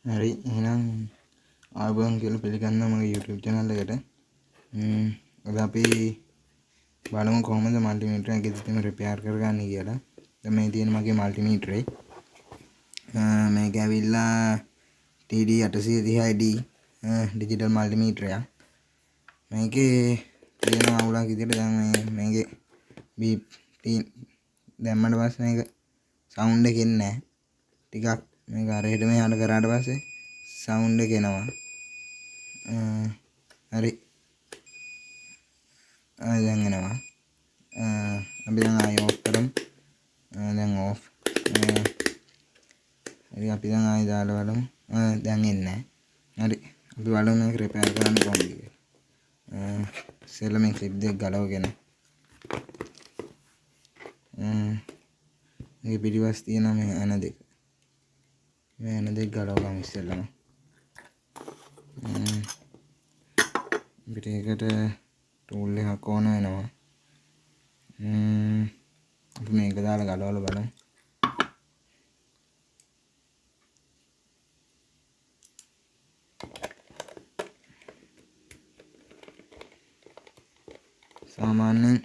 හරි එහෙනම් ආයුබෝවන් කියලා පිළිගන්නවා මගේ YouTube channel එකට. අද අපි බලමු කොහොමද මල්ටිමීටර් එක ගෙදරම රිපෙයාර් කරගන්නේ කියලා. දැන් මේ තියෙන මගේ මල්ටිමීටර් එක. මේක ඇවිල්ලා TD830ID ඩිජිටල් මල්ටිමීටර් එකක්. මේකේ තියෙන අවුලක් විදිහට දැන් මේකේ බීප් දැම්මට පස්සේ මේක සවුන්ඩ් එක එන්නේ නැහැ. ටිකක් මේක අරහෙට මෙහාට කරාට පස්සේ සවුන්ඩ් එක එනවා. හරි දැන් එනවා. අපි දැන් ආයෙ ඔෆ් කරමු. දැන් ඔෆ්. හරි අපි දැන් ආයෙ දාලා බලමු. දැන් එන්නේ නැහැ. හරි අපි බලමු මේක රිපෙයාර් කරන්න කොහොමද කියලා. ඉස්සෙල්ලා මේ ක්ලිප් දෙක ගලවගෙන මේ පිටිපස්ස තියෙන මේ ඇන දෙක. මේ ඇන දෙක ගලව ගමු ඉස්සෙල්ලාම. අපිට ඒකට ටූල් එකක් ඕන වෙනවා. අපි මේක දාලා ගලවලා බලමු. සාමාන්‍යයෙන්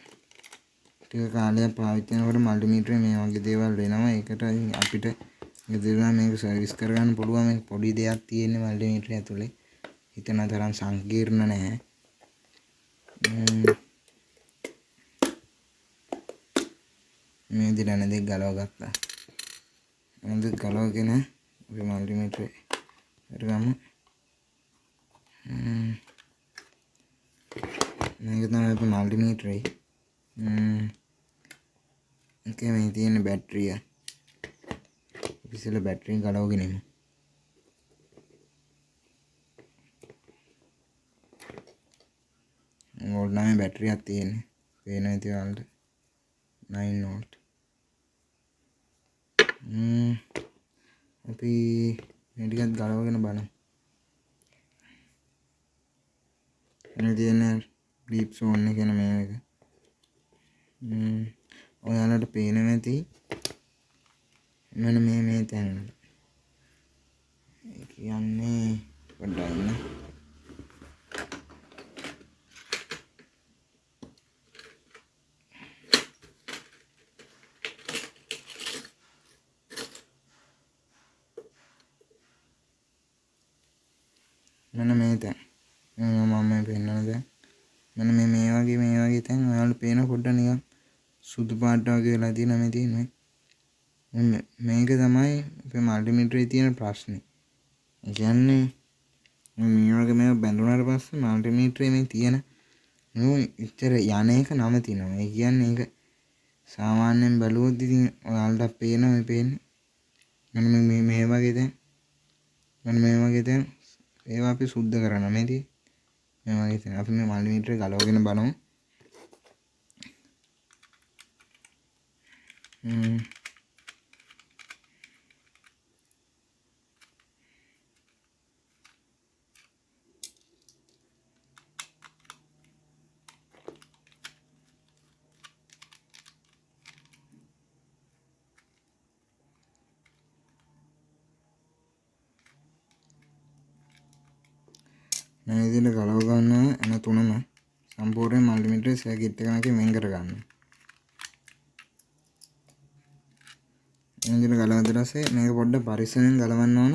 ටික කාලයක් පාවිච්චි කරනකොට මල්ටිමීටර් මේ වගේ දේවල් වෙනවා. ඒකට අපිට ගෙදර මේක සර්විස් කරගන්න පුළුවන්. මේක පොඩි දෙයක් තියෙන්නේ මල්ටිමීටර් ඇතුලේ. හිතන තරම් සංකීර්ණ නැහැ. මේ විදිහට ඇන දෙක ගලව ගත්තා. ඇන දෙක ගලවගෙන අපි මල්ටිමීටර් කරගමු. මේක තමයි අපි මල්ටිමීටර් එක. ඒකේ මේ තියෙන බැටරිය. අපි ඉස්සෙල්ලා බැටරිය ගලවගෙන ඉමු. වෝල්ට් 9 බැටරියක් තියෙන්නේ. පේන ඇති ඔයාලට 9 වෝල්ට්. අපි මේ ටිකත් ගලවගෙන බලමු. මේ තියෙන ඩීප් සෝන් එක කියන මේ එක. ඔයාලට පේනවා ඇති මෙන්න මේ තැන. ඒ කියන්නේ පොඩ්ඩක් ඉන්න. මෙන්න මේ තැන. මම මේ පෙන්නන දැන් මෙන්න මේ වගේ තැන් ඔයාලට පේන පොඩ්ඩක් නිකන් සුදු පාට වගේ වෙලා තියෙනවා මේ තියෙන්නේ. මේක තමයි අපේ මල්ටිමීටරේ තියෙන ප්‍රශ්නේ. ඒ කියන්නේ මේ වගේ මේක බැඳුනාට පස්සේ මල්ටිමීටරේ මේ තියෙන ඉච්චර යන එක නවතිනවා. ඒ කියන්නේ ඒක සාමාන්‍යයෙන් බැලුවොත් ඉතින් ඔයාලට පේනවා මේ පේන්නේ. මෙන්න මේ වගේ දැන් මෙන්න මේ වගේ දැන් ඒවා අපි සුද්ධ කරනවා මේ වගේ දැන් අපි මේ මල්ටිමීටරේ ගලවගෙන බලමු. මේ විදිහට ගලව ගන්නවා එන තුනම සම්පූර්ණ මල්ටිමීටර් සර්කිට් එකකින් වෙන් කර ගන්නවා. මේ විදිහට ගලව දාලා මේක පොඩ්ඩක් පරිස්සමෙන් ගලවන්න ඕන.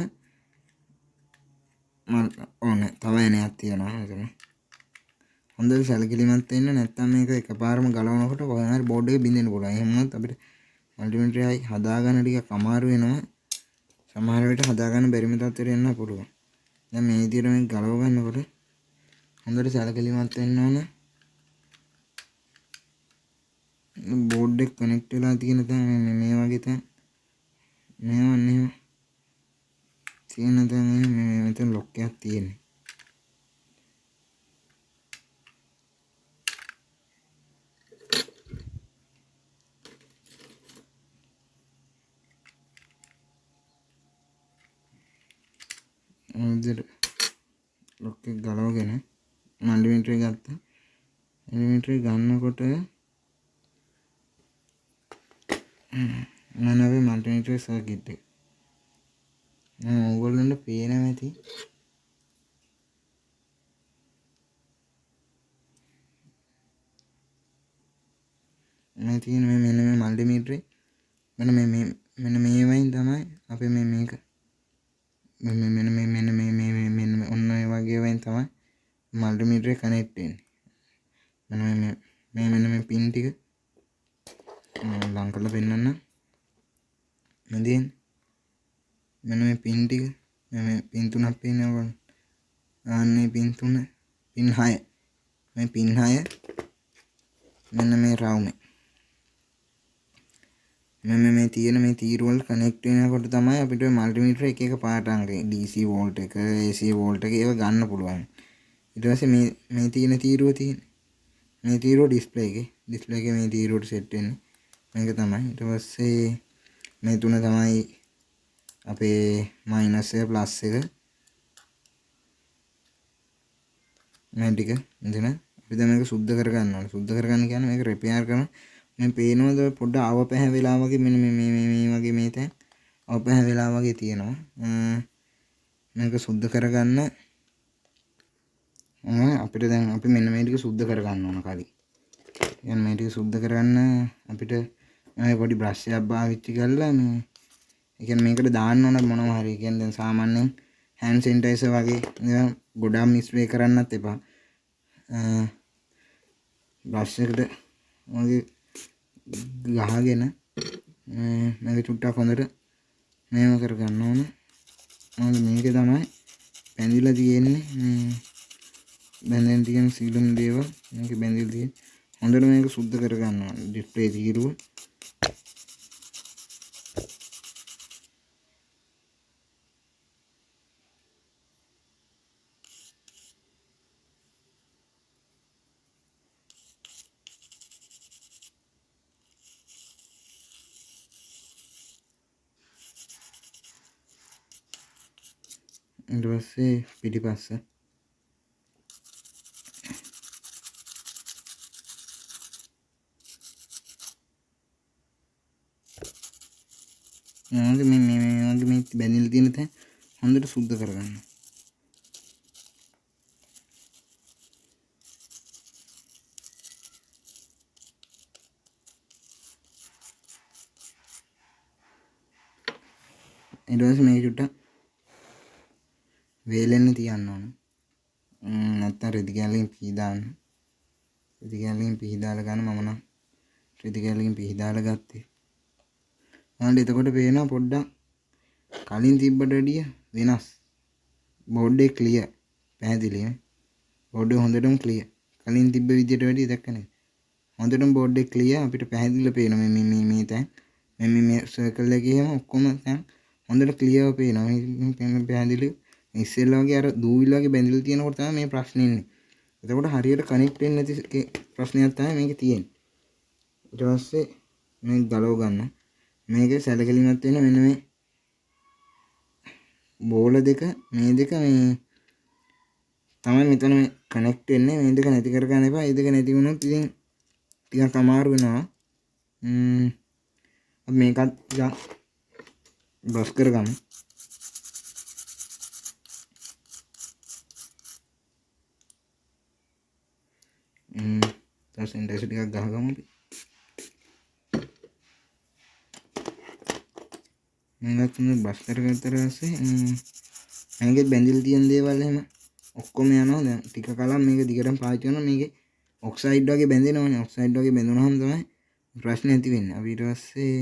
තව එනයක් තියෙනවා මෙතන. හොඳට සැලකිලිමත් වෙන්න නැත්නම් මේක එකපාරම ගලවනකොට කොහොම හරි බෝඩ් එක බින්දෙන්න පුළුවන්. එහෙම වුණොත් අපිට මල්ටිමීටර් එකයි හදාගන්න ටිකක් අමාරු වෙනවා. සමහර විට හදාගන්න බැරිම තත්ත්වයට එන්න පුළුවන්. දැන් මේ විදිහට මේක ගලව ගන්නකොට හොඳට සැලකිලිමත් වෙන්න ඕන. බෝඩ් එක කනෙක්ට් වෙලා තියෙන තැන මේ වගේ තැන මේවන්නේ තියෙන තැන මෙතන ලොක් එකක් තියෙන්නේ. ලොක් එක ගලවගෙන මල්ටිමීටර් එක ගත්තා. මල්ටිමීටර් එක ගන්නකොට මම අපි මල්ටිමීටර් සර්කිට් එක ඕගොල්ලන්ට පේනවා ඇති. මේ තියෙන මේ මෙන්න මේ මල්ටිමීටරේ මෙන්න මේ වයින් තමයි අපි මේක මෙන්න ඔන්න ඔය වගේ වයින් තමයි මල්ටිමීටරේ කනෙක්ට් වෙන්නේ. මෙන්න මේ පින් ටික ලං කරලා පෙන්නන්න. මෙන්න මේ පින් ටික මේ පින් තුනක් පේනවා ඔයගොල්ලෝ. ආන්නේ පින් 6 මේ පින් 6 මෙන්න මේ රවුමේ මේ තියෙන මේ තීරු වල කනෙක්ට් වෙනකොට තමයි අපිට මල්ටිමීටර එක එක පාට අංක DC වෝල්ට් එක AC වෝල්ට් එක ඒව ගන්න පුළුවන්. ඊට පස්සේ මේ තියෙන තීරුව තියෙන්නේ. මේ තීරුව ඩිස්ප්ලේ එකේ මේ තීරුවට සෙට් වෙන්නේ. මේක තමයි. ඊට පස්සේ මේ තුන තමයි අපේ මයිනස් එක ප්ලස් එක. මේ ටික මෙතන අපි දැන් මේක සුද්ධ කරගන්න ඕනේ. සුද්ධ කරගන්න කියන්නේ මේක රිපෙයාර් කරන මේ පේනවද පොඩ්ඩ අවපැහැ වෙලා වගේ මෙන්න මේ වගේ මේ තැන් අවපැහැ වෙලා වගේ තියෙනවා. මේක සුද්ධ කරගන්න අපිට දැන් අපි මෙන්න මේ ටික සුද්ධ කරගන්න ඕන කලින්. يعني මේ ටික සුද්ධ කරගන්න අපිට මේ පොඩි බ්‍රෂ් එකක් පාවිච්චි කරලා මේ ඒ කියන්නේ මේකට දාන්න ඕන මොනවා හරි. කියන්නේ දැන් සාමාන්‍යයෙන් හෑන්ඩ් සැනිටයිසර් වගේ ගොඩාක් ස්ප්‍රේ කරන්නත් එපා. බ්‍රෂ් එකට වගේ ගහගෙන මේක චුට්ටක් හොඳට මේව කරගන්න ඕන. මොකද මේක තමයි බැඳිලා තියෙන්නේ. බැඳෙන් තියෙන සීලම් දේවල් මේක බැඳිලා තියෙන්නේ. හොඳට මේක සුද්ධ කරගන්න ඕන. ඩිස්ප්ලේ තීරුව ඊට පස්සේ පිටිපස්ස මේ බැඳිලා තියෙන තැන් හොඳට සුද්ධ කරගන්න. ඊට පස්සේ මේක චුට්ටක් වේලෙන්න තියන්න ඕන. නැත්තම් රෙදි කැලකින් පීදාන්න. රෙදි කැලකින් පීදාලා ගන්න මම නම් රෙදි කැලකින් පීදාලා ගත්තේ. මම එතකොට පේනවා පොඩ්ඩක් කලින් තිබ්බට වැඩිය වෙනස්. බෝඩ් එක ක්ලියර් පැහැදිලි නේ. බෝඩ් එක හොඳටම ක්ලියර්. කලින් තිබ්බ විදියට වැඩිය දැක්කනේ. හොඳටම බෝඩ් එක ක්ලියර් අපිට පැහැදිලිව පේනවා මේ තැන් මේ සර්කල් එකේ හැම ඔක්කොම තැන් හොඳට ක්ලියර්ව පේනවා. මේ පැහැදිලිව ඉස්සෙල්ලා වගේ අර දූවිලි වගේ බැඳිලා තියෙනකොට තමයි මේ ප්‍රශ්නේ ඉන්නේ. එතකොට හරියට කනෙක්ට් වෙන්නේ නැති ප්‍රශ්නයක් තමයි මේකේ තියෙන්නේ. ඊට පස්සේ මේක ගලව ගන්න. මේකේ සැලකිලිමත් වෙන මෙන්න මේ බෝල දෙක මේ දෙක මේ තමයි මෙතන මේ කනෙක්ට් වෙන්නේ. මේ දෙක නැති කර ගන්න එපා. මේ දෙක නැති වුණොත් ඉතින් ටිකක් අමාරු වෙනවා. අපි මේකත් ටිකක් බ්‍රෂ් කරගමු. සැනිටයිසර් ටිකක් ගහගමු අපි. මේකත් බස් කරගත්තට පස්සේ මේකෙත් බැඳිලා තියෙන දේවල් එහෙම ඔක්කොම යනවා. දැන් ටික කලක් මේක දිගටම පාවිච්චි කරනවා. මේකේ ඔක්සයිඩ් වගේ බැඳෙනවනේ. ඔක්සයිඩ් වගේ බැඳුනහම තමයි ප්‍රශ්නේ ඇති වෙන්නේ. අපි ඊට පස්සේ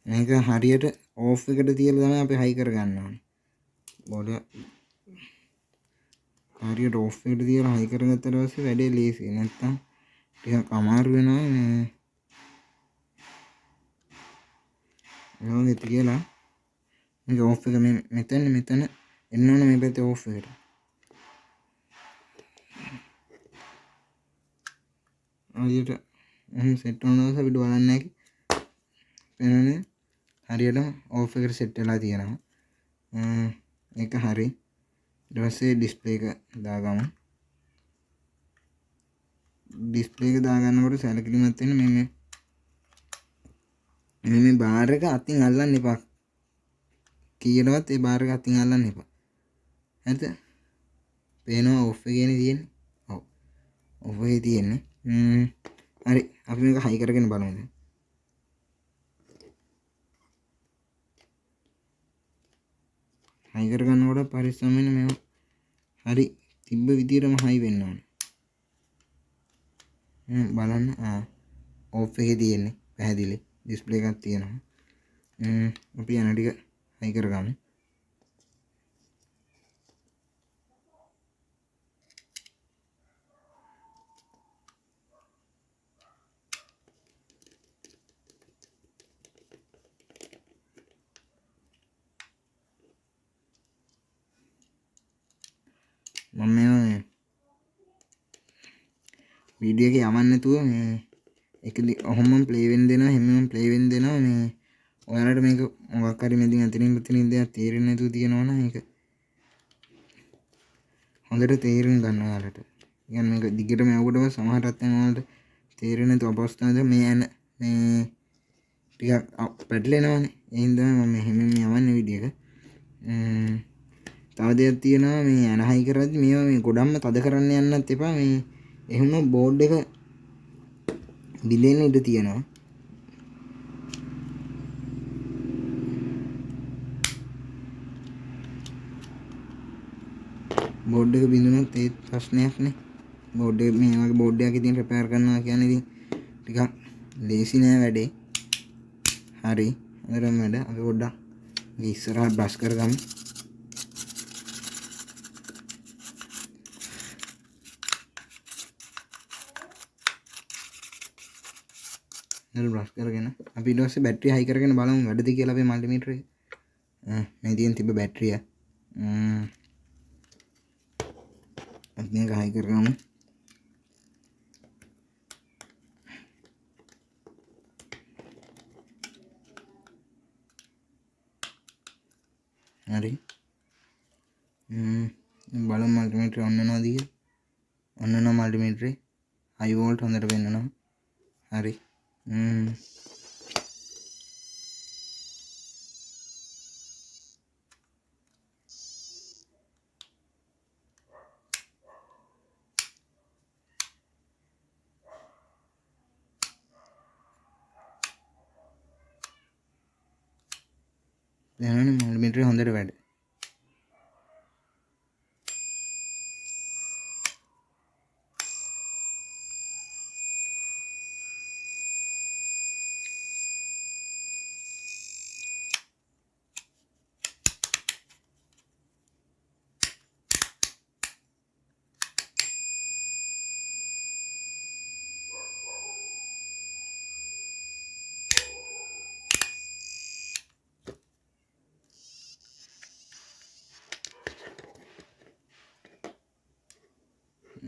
මේක හරියට ඕෆ් එකට තියලා තමයි අපි හයි කරගන්න ඕනේ. බෝඩ් හරියට ඕෆ් එකට තියලා හයි කරගත්තට පස්සේ වැඩේ ලේසියි. නැත්තම් ටිකක් අමාරු වෙනවා. මේ තියලා මේක ඕෆ් එක මෙතන එන්න ඕන මේ පැත්තේ ඕෆ් එකට. හරියට සෙට් වුණාම අපිට බලන්න හැකි වෙනනේ හරියටම ඕෆ් එකට සෙට් වෙලා තියෙනවා. ඒක හරි. ඊට පස්සේ ඩිස්ප්ලේ එක දාගමු. ඩිස්ප්ලේ එක දාගන්නකොට සැලකිලිමත් වෙන්න මේ බාර් එක අතින් අල්ලන්න එපා. කීයටවත් ඒ බාර් එක අතින් අල්ලන්න එපා. හරිද? පේනවා ඔෆ් එකේනේ තියෙන්නේ. ඔව්. ඔෆ් එකේ තියෙන්නේ. හරි. අපි මේක හයි කරගෙන බලමු දැන්. හයි කරගන්නකොට පරිස්සම් වෙන්න මේවා. හරි. තිබ්බ විදියටම හයි වෙන්න ඕනේ. බලන්න. ඔෆ් එකේ තියෙන්නේ. පැහැදිලි. ඩිස්ප්ලේ එකක් තියෙනවා. අපි යන ටික හයි කරගමු. මම මේ වීඩියෝ එක යවන්න නැතුව මේ එක ඔහොම ප්ලේ වෙන්න දෙනවා හැමෝම ප්ලේ වෙන්න දෙනවා මේ ඔයාලට මේක මොකක් හරි මෙදින් අතනින් දෙයක් තේරෙන්නේ නැතුව තියෙනවා නම් ඒක හොඳට තේරුම් ගන්න ඔයාලට. يعني මේක දිගටම යවුවටම සමහරත් ඔයාලට තේරෙන්නේ නැතුව අවස්ථාවද මේ යන මේ ටිකක් පැටලෙනවානේ. ඒ හින්දා මම හැමෝම යවන්නේ වීඩියෝ එක. තව දෙයක් තියෙනවා මේ අනහයි කරද්දි මේවා මේ ගොඩක්ම තද කරන්න යන්නත් එපා. මේ එහෙම බෝඩ් එක බිඳෙන්න ඉඩ තියෙනවා. බෝඩ් එක බිඳුනොත් ඒත් ප්‍රශ්නයක් නේ. බෝඩ් එක මේ වගේ බෝඩ් එකක් ඉතින් රිපෙයාර් කරනවා කියන්නේ ඉතින් ටිකක් ලේසි නෑ වැඩේ. හරි. හරිම වැඩ. අපි පොඩ්ඩක් ඉස්සරහට බ්‍රෂ් කරගමු. බ්‍රෂ් කරගෙන අපි ඊට පස්සේ බැටරිය හයි කරගෙන බලමු වැඩද කියලා අපේ මල්ටිමීටර් එක. මේ තියෙන තිබ්බ බැටරිය. අපි මේක හයි කරගමු. හරි. බලමු මල්ටිමීටර් ඔන් වෙනවද කියලා. ඔන් වෙනවා මල්ටිමීටරේ. හයි වෝල්ට් හොඳට පෙන්නනවා. හරි. දැනන්නේ මල්ටිමීටරේ හොඳට වැඩ.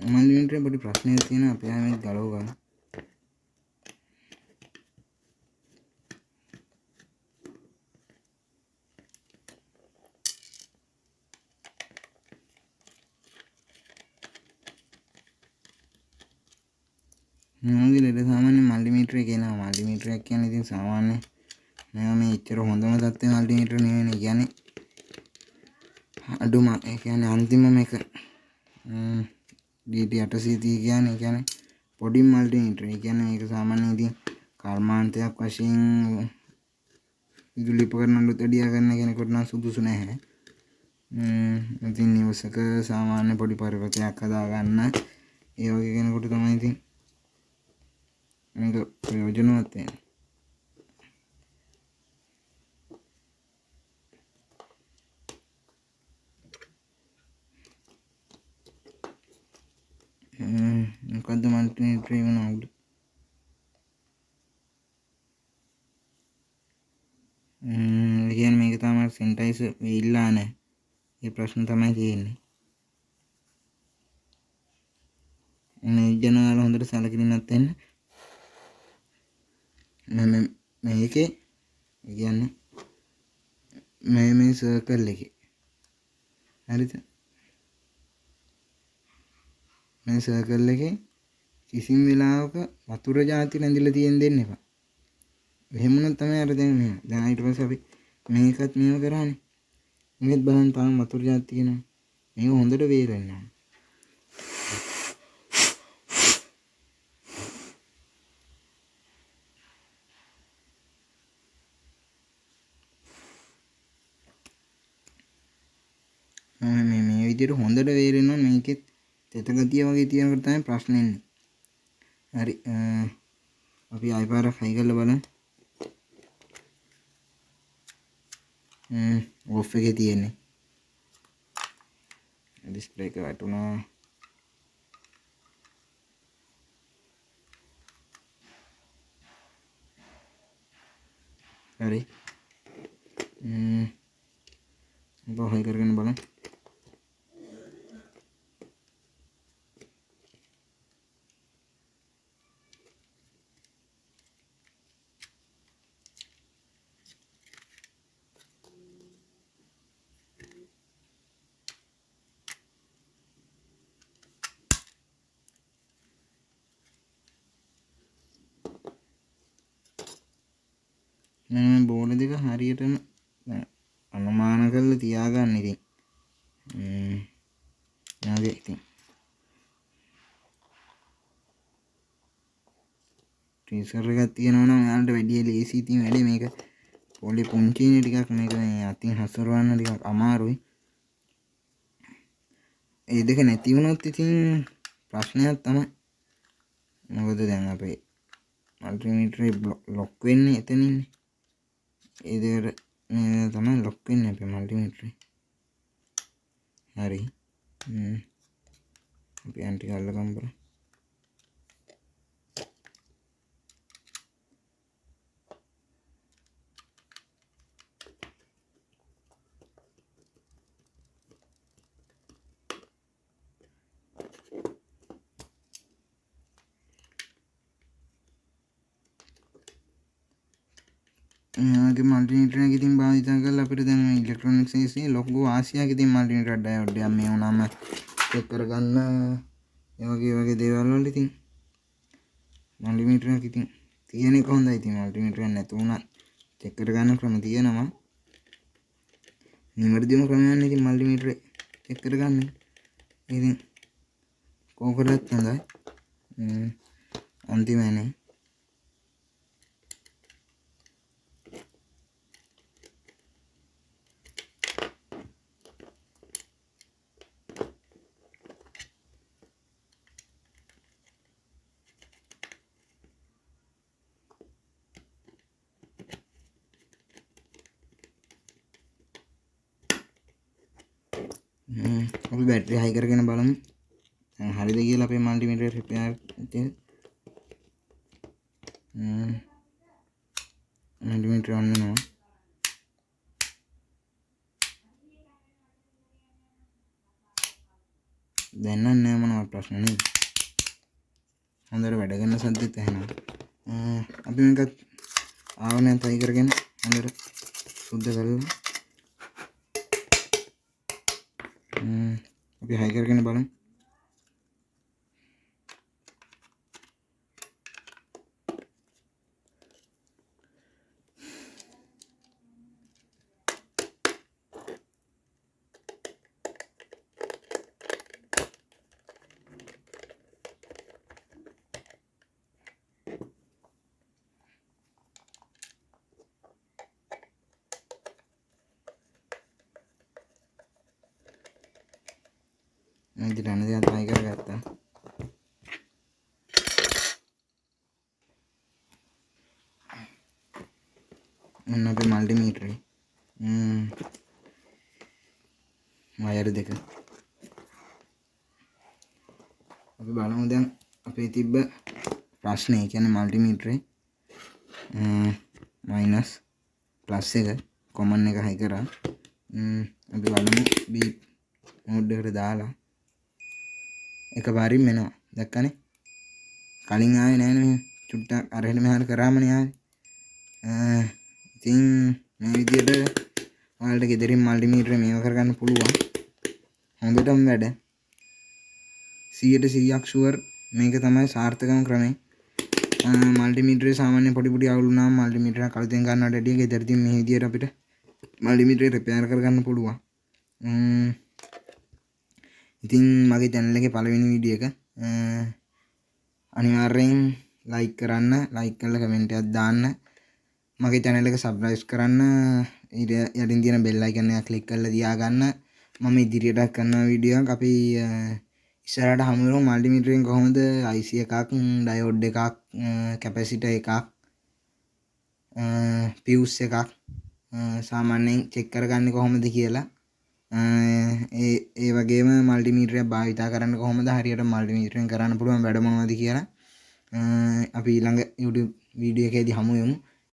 මල්ටිමීටරේ පොඩි ප්‍රශ්නයක් තියෙනවා. අපි ආයෙත් ගලව ගමු. මොනවද සාමාන්‍ය මල්ටිමීටර් එක කියනවා. මල්ටිමීටර් එක කියන්නේ ඉතින් සාමාන්‍ය මේවා මේ ඉච්චර හොඳම තත්ත්වයේ මල්ටිමීටර් නෙවෙයි. කියන්නේ අඩුම ඒ කියන්නේ අන්තිමම එක DT 830 කියන්නේ පොඩි මල්ටිමීටර්. ඒ කියන්නේ මේක සාමාන්‍යයෙන් ඉතින් කර්මාන්තයක් වශයෙන් විදුලි උපකරණ අලුත් වැඩියා කරන කෙනෙකුට නම් සුදුසු නැහැ. ඉතින් නිවසක සාමාන්‍ය පොඩි පරිවර්තනයක් හදා ගන්න ඒ වගේ කෙනෙකුට තමයි ඉතින් මේක ප්‍රයෝජනවත් වෙන්නේ. මොකද්ද මල්ටිමීටර් එක නෝඩ්? කියන්නේ මේක තමයි සෙන්ටයිස් වෙයිලා නැහැ. ඒ ප්‍රශ්න තමයි තියෙන්නේ. මේ ජනවල හොඳට සැලකිලිමත් වෙන්න. මේකේ කියන්නේ මේ සර්කල් එකේ හරිද? මේ සර්කල් එකේ කිසිම වෙලාවක වතුර ಜಾති නැඳිලා තියෙන්න දෙන්න එපා. එහෙම වුණොත් තමයි අර දැන් ඊට පස්සේ අපි මේකත් මේව කරානේ. මේකත් බලන්න තාම වතුර જાත් තියෙනවා. මේක හොඳට වේලෙනවා. මේ විදිහට හොඳට වේලෙනවා. මේකෙත් තෙත ගතිය වගේ තියෙනකොට තමයි ප්‍රශ්නේ එන්නේ. හරි අපි ආයෙ පාරක් හයි කරලා බලමු. ඔෆ් එකේ තියෙන්නේ. ඩිස්ප්ලේ එක වැටුණා. හරි අපි හයි කරගෙන බලමු. මේ බෝල දෙක හරියටම අනුමාන කරලා තියාගන්න ඉතින්. යාගේ ඉතින් ට්‍රේසර් එකක් තියෙනවා නම් ඔයාලට වැඩි ලේසි ඉතින් වැඩි මේක පොලේ පුංචිනේ ටිකක් මේක මේ අතින් හසුරවන්න ටිකක් අමාරුයි. ඒ දෙක නැති වුණොත් ඉතින් ප්‍රශ්නයක් තමයි. මොකද දැන් අපේ මල්ටිමීටරේ ලොක් වෙන්නේ එතනින්නේ. ඒ දෙකට මේ තමයි ලොක් වෙන්නේ අපේ මල්ටිමීටරේ. හරි අපි අන්ටි අල්ලගමු බලමු. මේක මල්ටිමීටර් එකක් ඉතින් භාවිත කරලා අපිට දැන් මේ ඉලෙක්ට්‍රොනික්ස් එකේ ලොකු ආසියාවක ඉතින් මල්ටිමීටර් ඩයෝඩ් එකක් මේ වුණාම චෙක් කරගන්න ඒ වගේ දේවල් වල ඉතින් මල්ටිමීටර් එකක් ඉතින් තියෙන එක හොඳයි. ඉතින් මල්ටිමීටර් එකක් නැතු වුණත් චෙක් කරගන්න ක්‍රම තියෙනවා. නිවැරදිම ක්‍රමයක් ඉතින් මල්ටිමීටර් චෙක් කරගන්න. ඉතින් කෝකටත් හොඳයි. අන්තිමනේ අපි බැටරි හයි කරගෙන බලමු. හරිද කියලා අපේ මල්ටිමීටර් රිපෙයාර් එකේ මල්ටිමීටර් ඔන් වෙනවා. දැන් නෑ මොනවත් ප්‍රශ්න නෑ. හොඳට වැඩ කරන සද්දෙත් ඇහෙනවා. අපි මේකත් ආවනයන් හයි කරගෙන හොඳට සුද්ධ කරලා අපි හයි කරගෙන බලමු. ඉතින් අනේ දැන් හයි කරගත්තා. මොන අපේ මල්ටිමීටරේ වයර් දෙක අපි බලමු දැන් අපේ තිබ්බ ප්‍රශ්නේ. ඒ කියන්නේ මල්ටිමීටරේ මයිනස් ප්ලස් එක කොමන් එක හයි කරා. අපි බලමු බීප් මෝඩ් එකට දාලා එකපාරින් මෙනවා. දැක්කනේ කලින් ආවේ නෑ නේ. චුට්ටක් අරහෙන මෙහාට කරාමනේ ආවේ. ඉතින් මේ විදිහට ඔයාලට ගෙදරින් මල්ටිමීටර මේව කරගන්න පුළුවන්. හොඳටම වැඩ. 100% ෂුවර් මේක තමයි සාර්ථකම ක්‍රමය. මල්ටිමීටරේ සාමාන්‍ය පොඩි අවුල් වුණාම මල්ටිමීටර කලින් ගන්නවට වැඩිය ගෙදරදී මේ විදිහට අපිට මල්ටිමීටරේ රිපෙයාර් කරගන්න පුළුවන්. ඉතින් මගේ channel එකේ පළවෙනි වීඩියෝ එක අනිවාර්යෙන් like කරන්න, like කරලා comment එකක් දාන්න, මගේ channel එක subscribe කරන්න, යටින් තියෙන bell icon එක click කරලා තියාගන්න. මම ඉදිරියට කරන වීඩියෝ එකක් අපි ඉස්සරහට හමු වෙමු. multimeter එකෙන් කොහොමද IC එකක්, diode එකක්, capacitor එකක්, fuse එකක් සාමාන්‍යයෙන් check කරගන්නේ කොහොමද කියලා. ඒ වගේම multimeter එක භාවිතා කරන්න කොහොමද, හරියට multimeter එකෙන් කරන්න පුළුවන් වැඩ මොනවද කියලා අපි ඊළඟ YouTube වීඩියෝ එකේදී හමු වෙමු.